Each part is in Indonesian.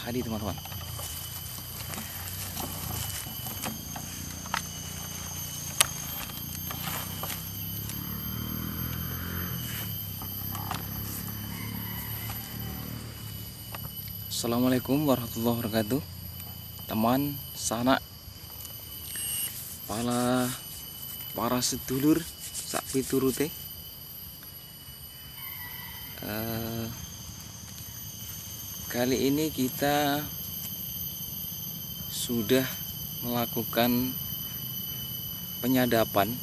Hadi teman-teman. Assalamualaikum warahmatullahi wabarakatuh. Teman, sanak, para sedulur sak piturute. Kali ini kita sudah melakukan penyadapan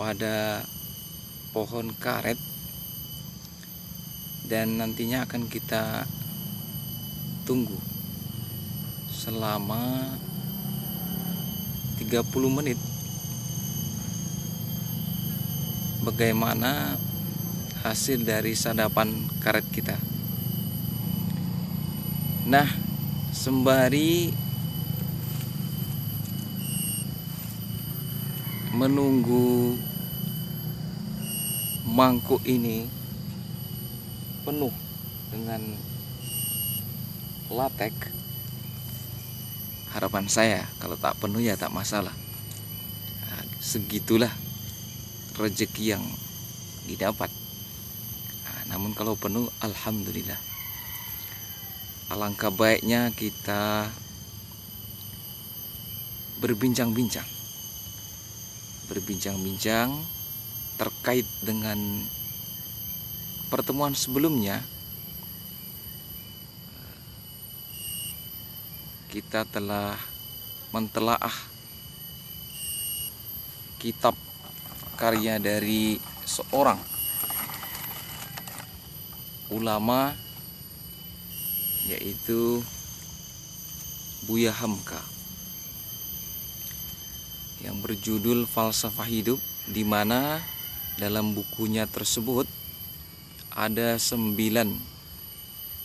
pada pohon karet, dan nantinya akan kita tunggu selama 30 menit bagaimana hasil dari sadapan karet kita. Nah, sembari menunggu mangkuk ini penuh dengan latek, harapan saya kalau tak penuh ya tak masalah. Nah, segitulah rezeki yang didapat. Nah, namun kalau penuh, alhamdulillah. Alangkah baiknya kita berbincang-bincang terkait dengan pertemuan sebelumnya. Kita telah mentelaah kitab karya dari seorang ulama, yaitu Buya Hamka, yang berjudul Falsafah Hidup, di mana dalam bukunya tersebut ada 9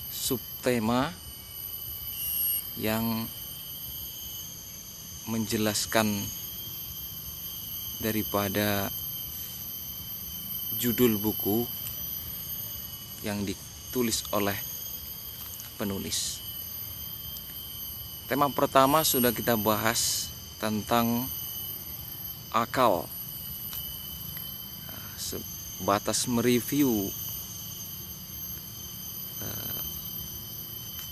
subtema yang menjelaskan daripada judul buku yang ditulis oleh penulis. Tema pertama sudah kita bahas tentang akal, sebatas mereview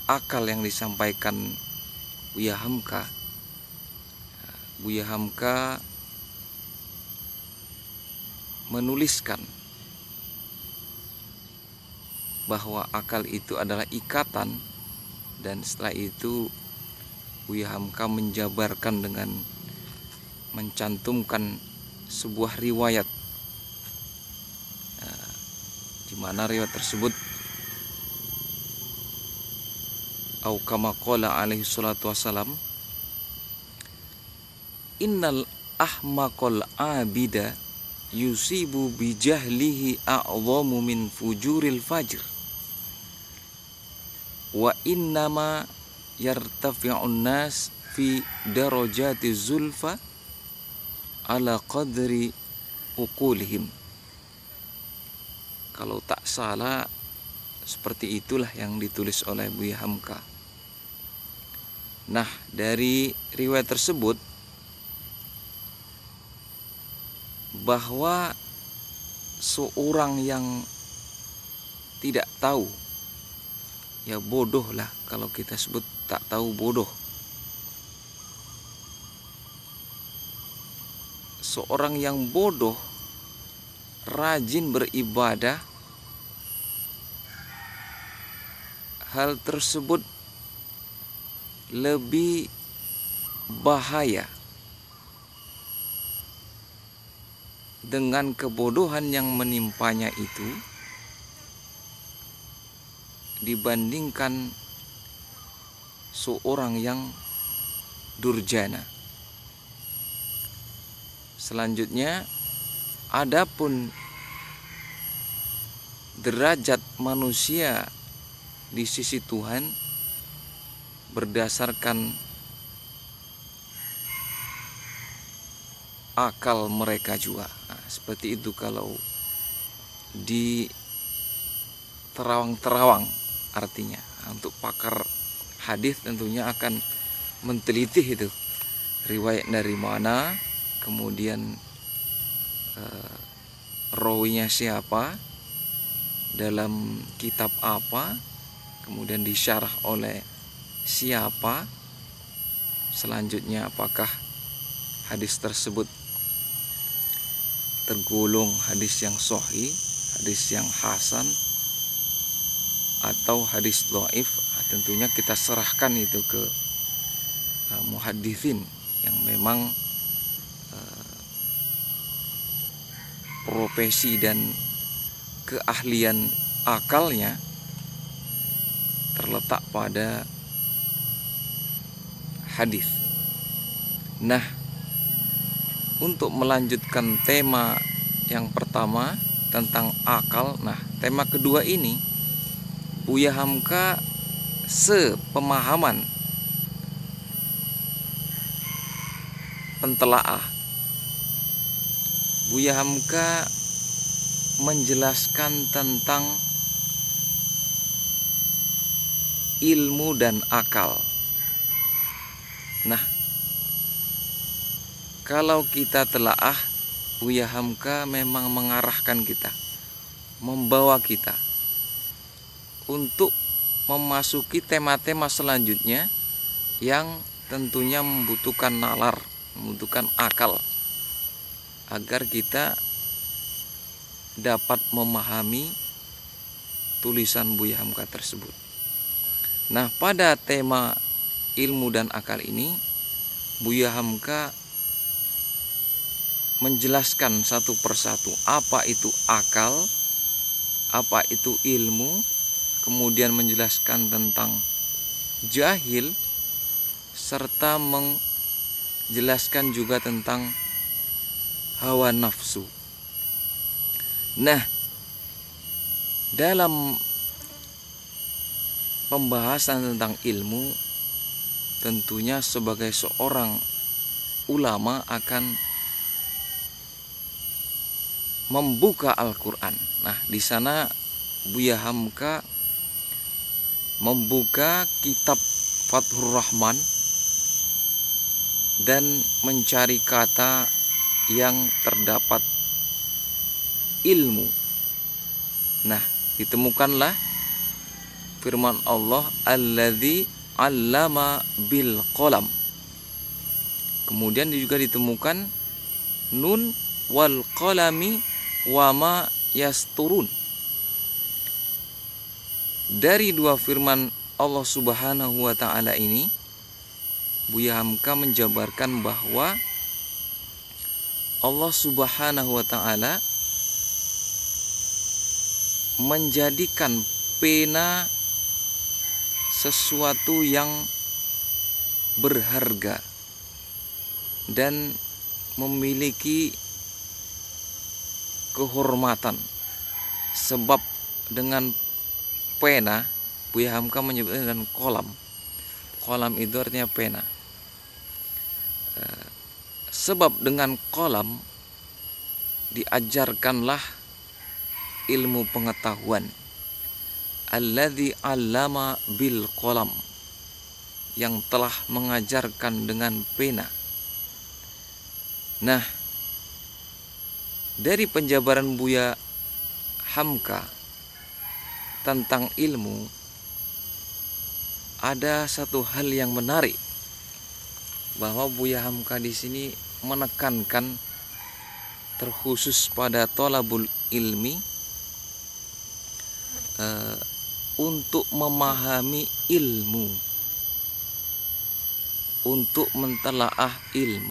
akal yang disampaikan Buya Hamka. Buya Hamka menuliskan bahwa akal itu adalah ikatan, dan setelah itu Buya Hamka menjabarkan dengan mencantumkan sebuah riwayat, di mana riwayat tersebut au kama qala alaihi salatu wassalam, innal ahmaqal abida yusibu bijahlihi a'zamu min fujuril fajr wa innama yartafi'un nas fi darajati zulfa ala qadri uqulihim. Kalau tak salah seperti itulah yang ditulis oleh Buya Hamka. Nah, dari riwayat tersebut bahwa seorang yang tidak tahu, ya bodoh lah kalau kita sebut, tak tahu bodoh. Seorang yang bodoh rajin beribadah, hal tersebut lebih bahaya dengan kebodohan yang menimpanya itu dibandingkan seorang yang durjana. Selanjutnya, adapun derajat manusia di sisi Tuhan berdasarkan akal mereka juga. Nah, seperti itu kalau di terawang-terawang artinya. Untuk pakar hadis tentunya akan menteliti itu riwayat dari mana, kemudian rawinya siapa, dalam kitab apa, kemudian disyarah oleh siapa, selanjutnya apakah hadis tersebut tergolong hadis yang sahih, hadis yang hasan, atau hadis dhaif. Tentunya kita serahkan itu ke muhaditsin yang memang profesi dan keahlian akalnya terletak pada hadis. Nah, untuk melanjutkan tema yang pertama tentang akal, nah tema kedua ini Buya Hamka sepemahaman pentelaah, Buya Hamka menjelaskan tentang ilmu dan akal. Nah, kalau kita telaah, Buya Hamka memang mengarahkan kita, membawa kita untuk memasuki tema-tema selanjutnya yang tentunya membutuhkan nalar, membutuhkan akal, agar kita dapat memahami tulisan Buya Hamka tersebut. Nah, pada tema ilmu dan akal ini, Buya Hamka menjelaskan satu persatu apa itu akal, apa itu ilmu, kemudian menjelaskan tentang jahil, serta menjelaskan juga tentang hawa nafsu. Nah, dalam pembahasan tentang ilmu, tentunya sebagai seorang ulama akan membuka Al-Quran. Nah, di sana Buya Hamka membuka kitab Fathur Rahman dan mencari kata yang terdapat ilmu. Nah, ditemukanlah firman Allah, alladzi 'allama bil qalam. Kemudian juga ditemukan nun wal qalami wama yasturun. Dari dua firman Allah Subhanahu wa ta'ala ini, Buya Hamka menjabarkan bahwa Allah Subhanahu wa ta'ala menjadikan pena sesuatu yang berharga dan memiliki kehormatan, sebab dengan pena, Buya Hamka menyebutnya dengan kolam. Kolam itu artinya pena. Sebab dengan kolam diajarkanlah ilmu pengetahuan. Alladzi 'allama bil qalam, yang telah mengajarkan dengan pena. Nah, dari penjabaran Buya Hamka tentang ilmu, ada satu hal yang menarik, bahwa Buya Hamka di sini menekankan terkhusus pada thalabul ilmi, untuk memahami ilmu, untuk mentelaah ilmu.